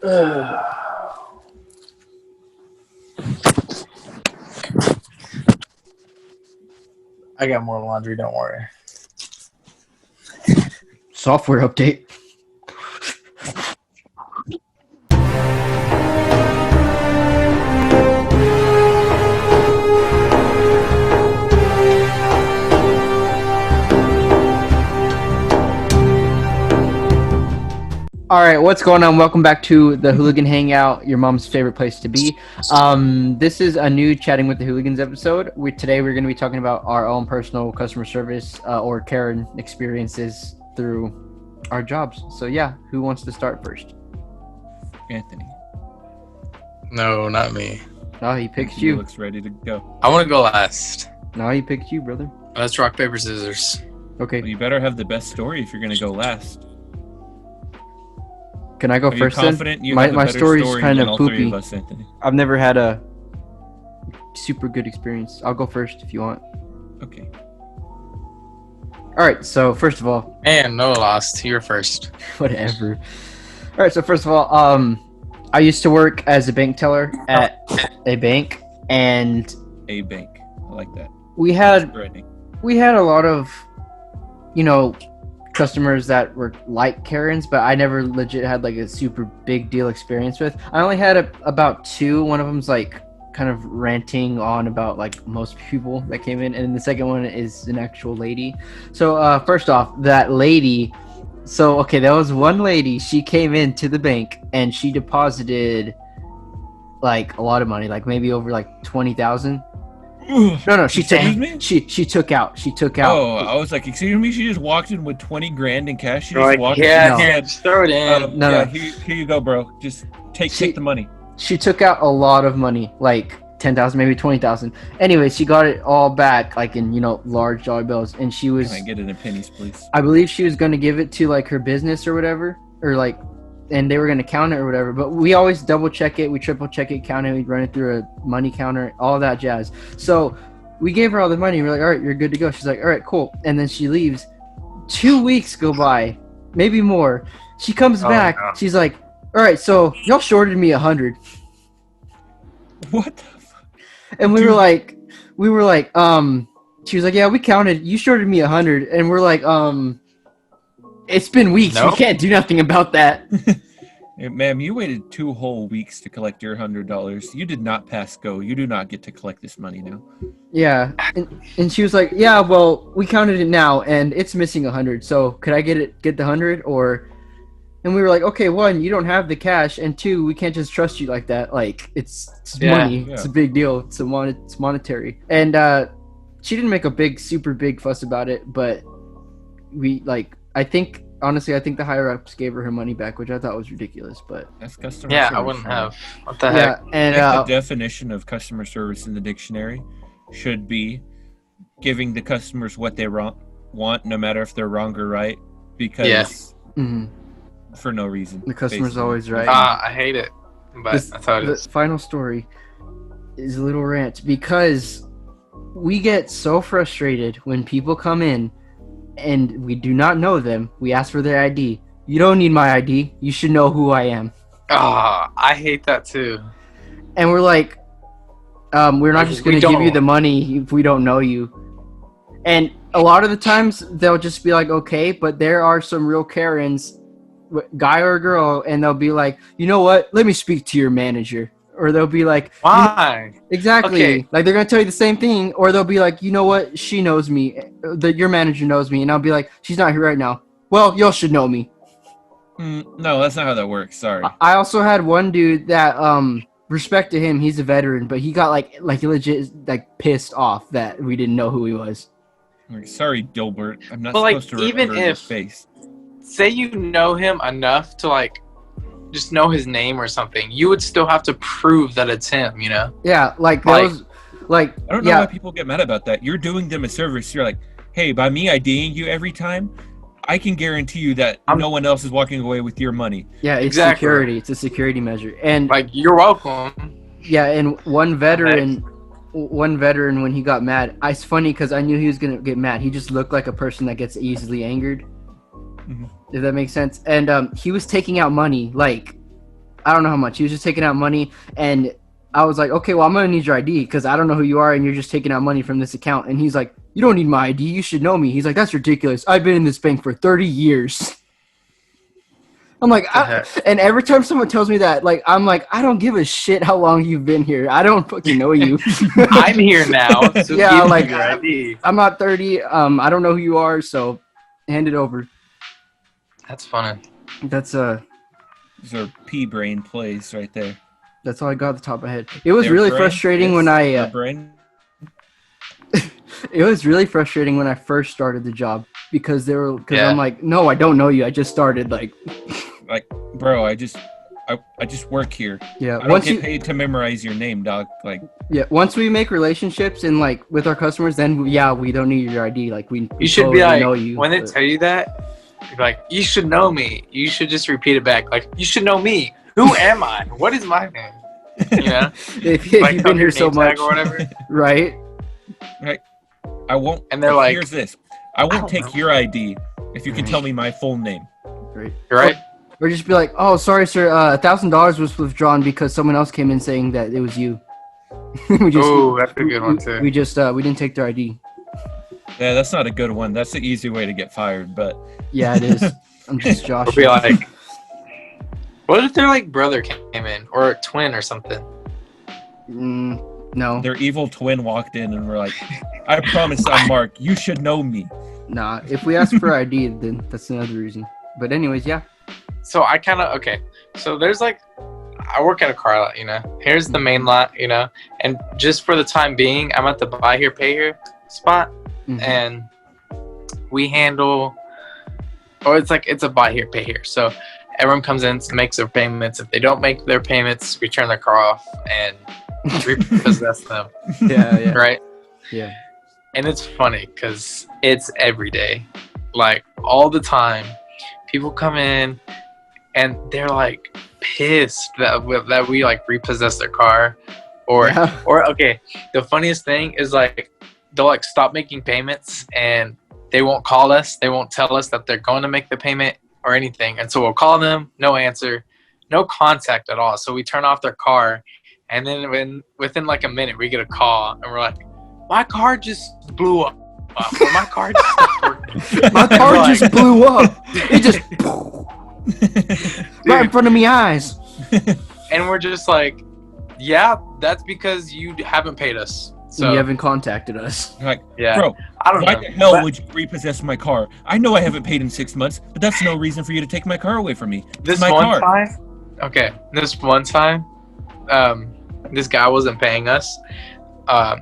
I got more laundry, don't worry. Software update. All right, what's going on? Welcome back to the Hooligan Hangout, your mom's favorite place to be. This is a new Chatting with the Hooligans episode. Today we're going to be talking about our own personal customer service or Karen experiences through our jobs. So yeah, who wants to start first? Anthony. No, not me. No, he picked He you. looks ready to go. I want to go last. No, he picked you, brother. Let's rock, paper, scissors. Okay, Well, you better have the best story if you're going to go last. can I go Are first you then? confident you My have a better story's story kind than of all three poopy. of us, Anthony? I've never had a super good experience. I'll go first if you want. Okay. All right, so first of all, And no lost. You're first. whatever. All right, so first of all, I used to work as a bank teller at a bank, and A bank. I like that. we had Threatening. a lot of, customers that were like Karens, but I never legit had like a super big deal experience with. I only had about two. One of them's like kind of ranting on about like most people that came in, and the second one is an actual lady. So first off, that lady. So okay, there was one lady. She came into the bank and she deposited like a lot of money, like maybe over like 20,000. No, she Excuse me? she took out. Oh, I was like, excuse me? She just walked in with 20 grand in cash? She You're just like, walked yeah, in and here, said, just throw it in. No, yeah, no. Here you go, bro. Just take the money. She took out a lot of money, like 10,000, maybe 20,000. Anyway, she got it all back, like in large dollar bills, and she was. Can I get it in pennies, please? I believe she was going to give it to like her business or whatever, or like, and they were going to count it or whatever. But we always double check it, we triple check it, count it, we run it through a money counter, all that jazz. So we gave her all the money. We're like, all right, you're good to go. She's like, all right, cool. And then she leaves. 2 weeks go by, maybe more. She comes back. no. She's like, all right, so y'all shorted me 100. What the fuck? And we were like, she was like, yeah, we counted. You shorted me 100. And we're like, it's been weeks. No. We can't do nothing about that. Hey, ma'am, you waited 2 whole weeks to collect your $100. You did not pass go. You do not get to collect this money now. Yeah. And she was like, yeah, well, we counted it now and it's missing 100. So could I get the 100 or? And we were like, okay, one, you don't have the cash, and two, we can't just trust you like that. Like it's money. Yeah. It's a big deal. It's monetary. And she didn't make a super big fuss about it, but I think the higher ups gave her money back, which I thought was ridiculous. But That's customer Yeah, service. I wouldn't man. have. What the yeah, heck? and I think the definition of customer service in the dictionary should be giving the customers what they want, no matter if they're wrong or right, because Yes. mhm. for no reason. The customer's basically. always right. I hate it, but This- that's how it the is. final story is a little rant because we get so frustrated when people come in and we do not know them. We ask for their ID. You don't need my ID. You should know who I am. I hate that too. And we're like, we're not just going We to give you don't. the money if we don't know you. And a lot of the times they'll just be like, okay, but there are some real Karens, guy or girl, and they'll be like, you know what? Let me speak to your manager. Or they'll be like, Why? exactly. Okay. Like they're gonna tell you the same thing, or they'll be like, you know what? She knows me. Your manager knows me, and I'll be like, she's not here right now. Well, y'all should know me. No, that's not how that works. Sorry. I also had one dude that respect to him. He's a veteran, but he got like legit like pissed off that we didn't know who he was. Sorry, Gilbert. I'm not But, like, supposed to even remember his if- face. Say you know him enough to like just know his name or something. You would still have to prove that it's him. You know? Yeah, like Like- those, like I don't know yeah, why people get mad about that. You're doing them a service. You're like, hey, by me IDing you every time, I can guarantee you that no one else is walking away with your money. yeah. It's Exactly. security. It's a security measure, and Like you're welcome. yeah, and one veteran when he got mad, it's funny because I knew he was gonna get mad. He just looked like a person that gets easily angered. Mhm. If that makes sense. And he was taking out money like I don't know how much. He was just taking out money, and I was like, okay, well, I'm gonna need your ID because I don't know who you are, and you're just taking out money from this account. And he's like, you don't need my ID. You should know me. He's like, that's ridiculous. I've been in this bank for 30 years. I'm like, and every time someone tells me that, like, I'm like, I don't give a shit how long you've been here. I don't fucking know you. I'm here now. So Yeah, give like, me your ID. I'm not 30. I don't know who you are, so hand it over. That's funny. That's These are pea-brain plays right there. That's all I got at the top of my head. It was Their really brain frustrating is when I. their brain. It was really frustrating when I first started the job because Yeah. I'm like, no, I don't know you. I just started. Like, Bro, I just work here. yeah. I don't get paid to memorize your name, dog. Like, Once we make relationships and like with our customers, then we don't need your ID. Like we You should totally be like, know you. when they tell you that, you're like, you should know me. You should just repeat it back. Like, you should know me. Who am I? What is my name? You know? if Like, you've been here so name tag much, or whatever. right? I won't. And they're like, here's this. I won't don't take know. your ID if you can tell me my full name. Right. right? Or just be like, oh, sorry, sir. $1,000 was withdrawn because someone else came in saying that it was you. Ooh, that's a good one too. We didn't take their ID. Yeah, that's not a good one. That's the easy way to get fired. But Yeah, it is. I'm just Josh. Or be like, what if their like brother came in or a twin or something? No, their evil twin walked in and were like, "I promise I'm Mark. You should know me." nah. If we ask for ID, then that's another reason. But anyways, yeah. So I kind of okay. So there's like, I work at a car lot, you know. Here's the main lot, you know, and just for the time being, I'm at the buy here, pay here spot, Mhm. and we handle, or it's a buy here, pay here. So everyone comes in, makes their payments. If they don't make their payments, we turn their car off and repossess them, Yeah. right? Yeah. And it's funny because it's every day, like all the time. People come in and they're like pissed that we like repossess their car, or Yeah. or okay. The funniest thing is like they'll like stop making payments and they won't call us. They won't tell us that they're going to make the payment or anything. And so we'll call them, no answer, no contact at all. So we turn off their car, and then within like a minute we get a call and we're like, my car just blew up. Or my car just stopped working. My car Like- just blew up. It just right in front of me eyes. And we're just like, yeah, that's because you haven't paid us. So You haven't contacted us. Like, yeah, bro, I don't why know. the hell But would you repossess my car? I know I haven't paid in 6 months, but that's no reason for you to take my car away from me. this my one car. time, okay, this one time, this guy wasn't paying us,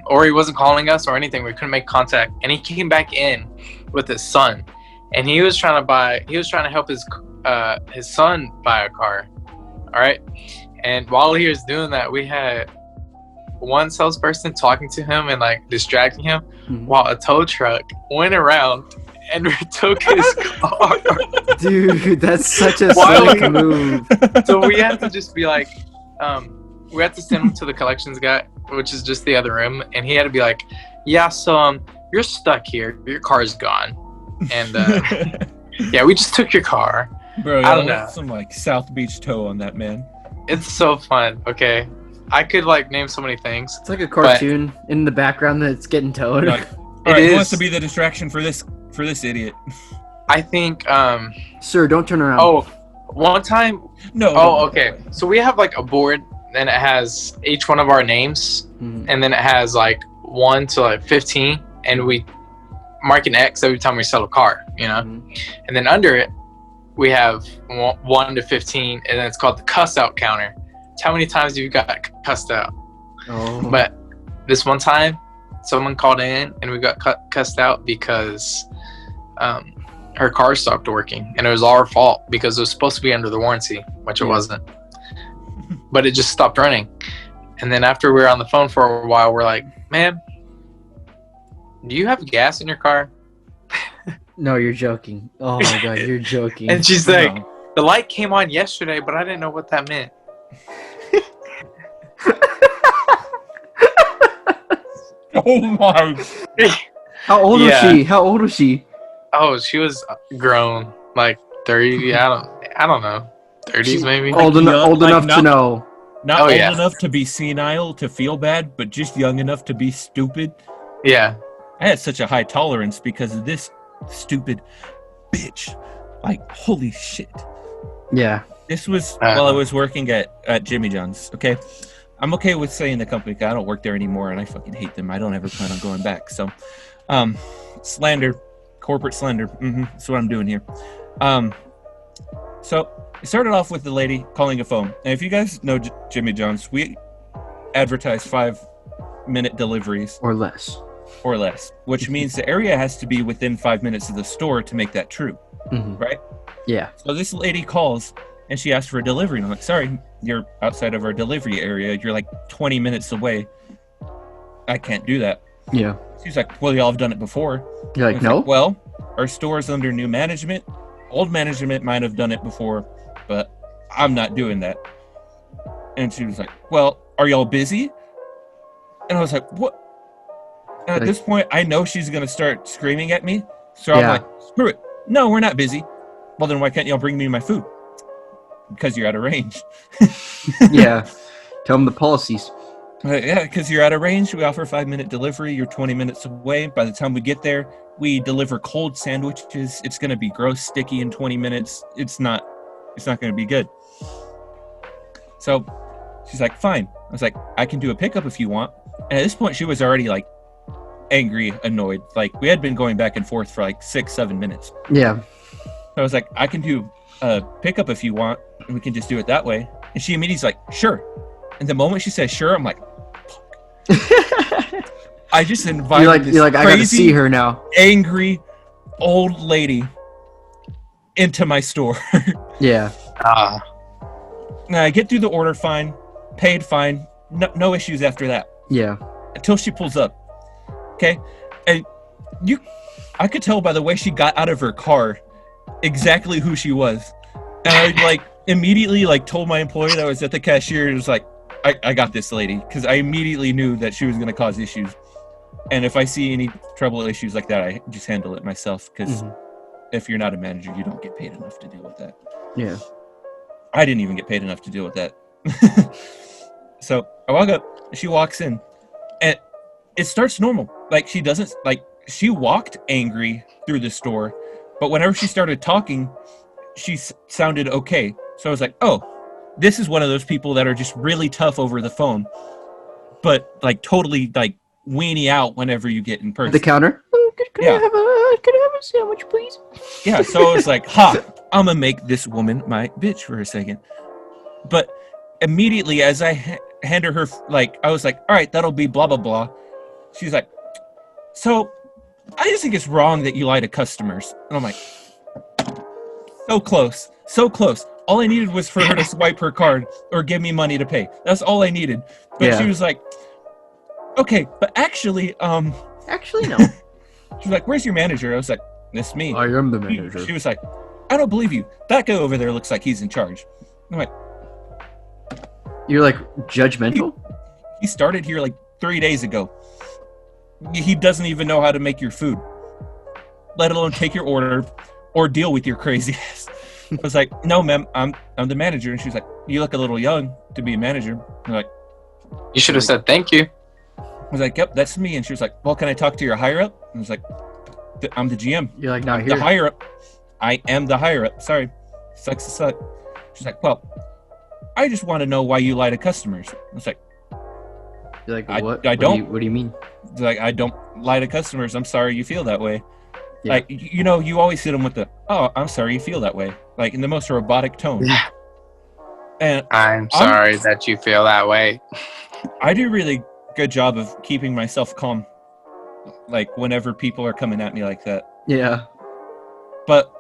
or he wasn't calling us or anything. We couldn't make contact, and he came back in with his son, and he was trying to help his son buy a car. All right, and while he was doing that, we had one salesperson talking to him and like distracting him, Mhm. while a tow truck went around and took his car. Dude, that's such a Why sick we- move. So we had to just be like, we had to send him to the collections guy, which is just the other room, and he had to be like, yeah, so you're stuck here, your car's gone, and yeah, we just took your car. Bro, I don't that's know. some like South Beach toe on that man. It's so fun. Okay, I could like name so many things. It's like a cartoon in the background that's getting towed. Like, all right, is. who wants to be the distraction for this idiot? I think Sir, don't turn around. oh, one time. No. Oh, okay. So we have like a board, and it has each one of our names, Mhm. and then it has like 1 to like 15, and we mark an X every time we sell a car, you know. Mhm. And then under it, we have 1 to 15, and then it's called the cuss out counter. It's how many times you got cussed out. Oh. But this one time, someone called in, and we got cussed out because her car stopped working, and it was our fault because it was supposed to be under the warranty, which it Yeah. wasn't. But it just stopped running. And then after we were on the phone for a while, we're like, "Man, do you have gas in your car?" No, you're joking. Oh my god, you're joking. And she's like, No. "The light came on yesterday, but I didn't know what that meant." Oh my. How old was Yeah. she? How old was she? Oh, she was grown, like 30. I don't know. 30s maybe. Old like enough to know. Not Oh, old yeah. enough to be senile to feel bad, but just young enough to be stupid. Yeah. I had such a high tolerance because of this stupid bitch. Like, holy shit. Yeah. This was while I was working at Jimmy John's, okay? I'm okay with saying the company, 'cause I don't work there anymore, and I fucking hate them. I don't ever plan on going back. So, slander, corporate slander. That's what I'm doing here. So, it started off with the lady calling a phone. And if you guys know Jimmy John's, we advertise 5-minute deliveries. Or less. Or less, which means the area has to be within 5 minutes of the store to make that true, right? Yeah. So this lady calls, and she asked for a delivery. And I'm like, sorry, you're outside of our delivery area. You're like 20 minutes away. I can't do that. Yeah. She's like, well, y'all have done it before. You're like, no? Well, our store's under new management. Old management might have done it before, but I'm not doing that. And she was like, well, are y'all busy? And I was like, what? And at this point, I know she's going to start screaming at me. So I'm like, screw it. No, we're not busy. Well, then why can't y'all bring me my food? Because you're out of range. Yeah. Tell them the policies. Yeah, because you're out of range. We offer 5-minute delivery. You're 20 minutes away. By the time we get there, we deliver cold sandwiches. It's going to be gross, sticky in 20 minutes. It's not going to be good. So she's like, fine. I was like, I can do a pickup if you want. And at this point, she was already like angry, annoyed. Like, we had been going back and forth for like 6-7 minutes. Yeah. So I was like, I can do a pickup if you want, and we can just do it that way. And she immediately's like, sure. And the moment she says sure, I'm like, fuck. I just invited this you're like, I gotta see her now. Angry old lady into my store. Yeah. Now I get through the order fine, paid fine, no issues after that. Yeah. Until she pulls up. Okay? And I could tell by the way she got out of her car exactly who she was. And I like immediately like told my employee that was at the cashier, and was like, I got this lady, because I immediately knew that she was going to cause issues. And if I see any trouble issues like that, I just handle it myself, because if you're not a manager, you don't get paid enough to deal with that. Yeah. I didn't even get paid enough to deal with that. So I walk up, she walks in, and it starts normal. Like, she doesn't, like, she walked angry through the store, but whenever she started talking, she sounded okay. So I was like, oh, this is one of those people that are just really tough over the phone, but like totally like weenie out whenever you get in person. The counter. Could I have a sandwich, please? Yeah, so I was like, ha, I'm gonna make this woman my bitch for a second. But immediately as I handed her, like, I was like, all right, that'll be blah, blah, blah. She's like, so I just think it's wrong that you lie to customers. And I'm like, so close, so close. All I needed was for her to swipe her card or give me money to pay. That's all I needed. But she was like, okay, but actually, Actually, no. She was like, where's your manager? I was like, that's me. I am the manager. She was like, I don't believe you. That guy over there looks like he's in charge. I'm like, you're like judgmental? He started here like 3 days ago. He doesn't even know how to make your food, let alone take your order or deal with your crazy ass. I was like, no, ma'am, I'm the manager. And she's like, you look a little young to be a manager. I'm like, you should have said thank you. I was like, yep, that's me. And she was like, well, can I talk to your higher up? I was like, I'm the GM. You're like, not I'm here. the higher up. I am the higher up. Sorry. Sucks to suck. She's like, well, I just want to know why you lie to customers. I was like, you're like, what? I don't. What do you mean? Like, I don't lie to customers. I'm sorry you feel that way. Yeah. Like, you know, you always hit them with the, oh, I'm sorry you feel that way. Like, in the most robotic tone. Yeah. And I'm sorry that you feel that way. I do a really good job of keeping myself calm. Like, whenever people are coming at me like that. Yeah. But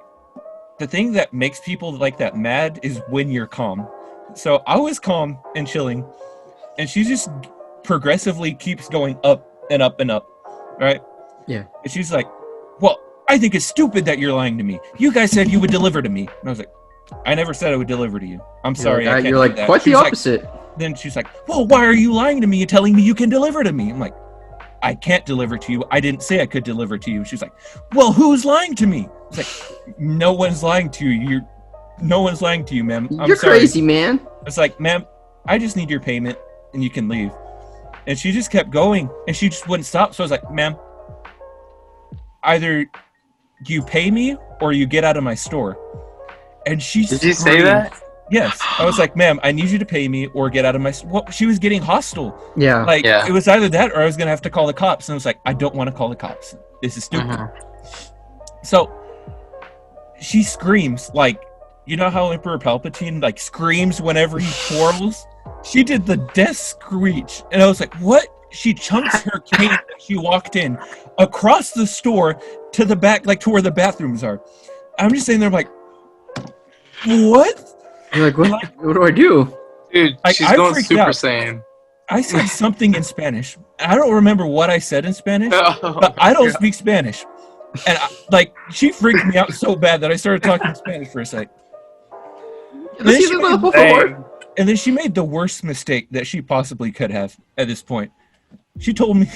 the thing that makes people like that mad is when you're calm. So I was calm and chilling, and she just progressively keeps going up and up and up, right? Yeah. And she's like, well, I think it's stupid that you're lying to me. You guys said you would deliver to me. And I was like, I never said I would deliver to you. I'm sorry. I can't you're do like, that. quite She the was opposite. then she's like, well, why are you lying to me and telling me you can deliver to me? I'm like, I can't deliver to you. I didn't say I could deliver to you. She's like, well, who's lying to me? It's like, no one's lying to you. no one's lying to you, ma'am. I'm You're sorry. crazy, man. It's like, ma'am, I just need your payment and you can leave. And she just kept going and she just wouldn't stop. So I was like, ma'am, either you pay me or you get out of my store. And she Did you say that? Yes. I was like, ma'am, I need you to pay me or get out of my store. Well, she was getting hostile. Yeah. Like, Yeah. it was either that or I was going to have to call the cops. And I was like, I don't want to call the cops. This is stupid. So she screams, like, you know how Emperor Palpatine, like, screams whenever he quarrels? She did the death screech. And I was like, what? She chunks her cane that she walked in across the store to the back, like, to where the bathrooms are. I'm just sitting there, like, what? You're like, what do I do? Dude, Like, she's I going freaked Super out. Saiyan. I said something in Spanish. I don't remember what I said in Spanish, Oh, but I don't God. speak Spanish. And, she freaked me out so bad that I started talking in Spanish for a sec. Let's see the before. Dang. And then she made the worst mistake that she possibly could have at this point. She told me,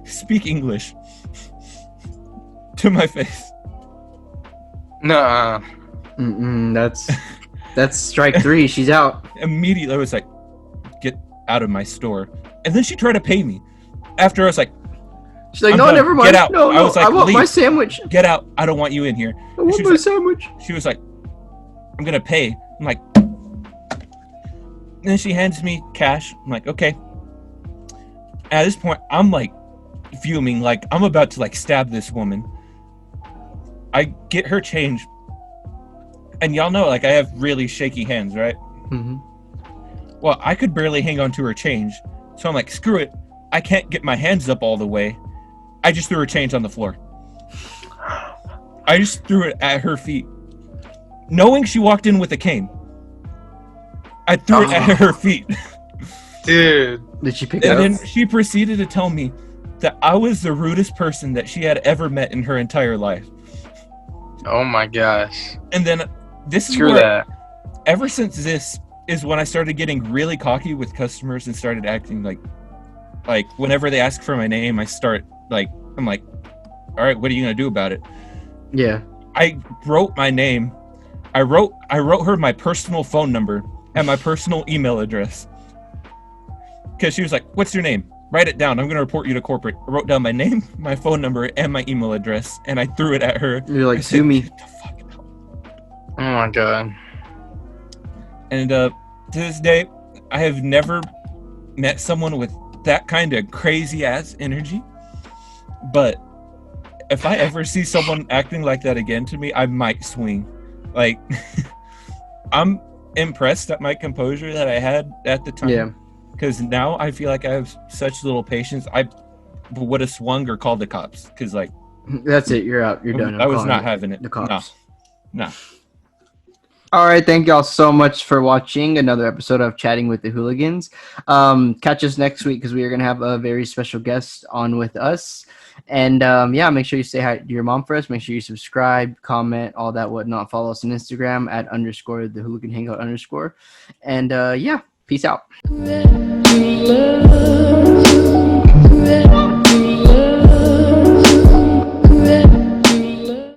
speak English to my face. Nuh-uh. That's strike 3. She's out. Immediately, I was like, get out of my store. And then she tried to pay me. After I was like, She's like, I'm no, done. never mind. Get out. No, I was like, I want my leave. sandwich. get out. I don't want you in here. I want she my was sandwich. She was like, I'm going to pay. I'm like, and then she hands me cash. I'm like, okay. At this point, I'm like fuming, like I'm about to like stab this woman. I get her change. And y'all know, like, I have really shaky hands, right? Mm-hmm. Well, I could barely hang on to her change. So I'm like, screw it. I can't get my hands up all the way. I just threw her change on the floor. I just threw it at her feet. Knowing she walked in with a cane. I threw it at her feet. Dude. Did she pick it And up? then she proceeded to tell me that I was the rudest person that she had ever met in her entire life. Oh my gosh. And then this is Screw where, that. ever since this is when I started getting really cocky with customers and started acting like whenever they ask for my name, I'm like, all right, what are you going to do about it? Yeah. I wrote my name. I wrote her my personal phone number and my personal email address. Because she was like, what's your name? Write it down. I'm going to report you to corporate. I wrote down my name, my phone number, and my email address, and I threw it at her. You're like, I said, sue me. "Get the fuck out." Oh my god. And to this day, I have never met someone with that kind of crazy ass energy. But if I ever see someone acting like that again to me, I might swing. Like, I'm impressed at my composure that I had at the time. Yeah. Because now I feel like I have such little patience. I would have swung or called the cops. Because, like, That's it. You're out. You're done. I was calling not having it. the cops. No. All right, thank y'all so much for watching another episode of Chatting with the Hooligans. Catch us next week because we are going to have a very special guest on with us. And yeah, make sure you say hi to your mom for us. Make sure you subscribe, comment, all that whatnot. Follow us on Instagram at _ the Hooligan Hangout _. And yeah, peace out. Red love, red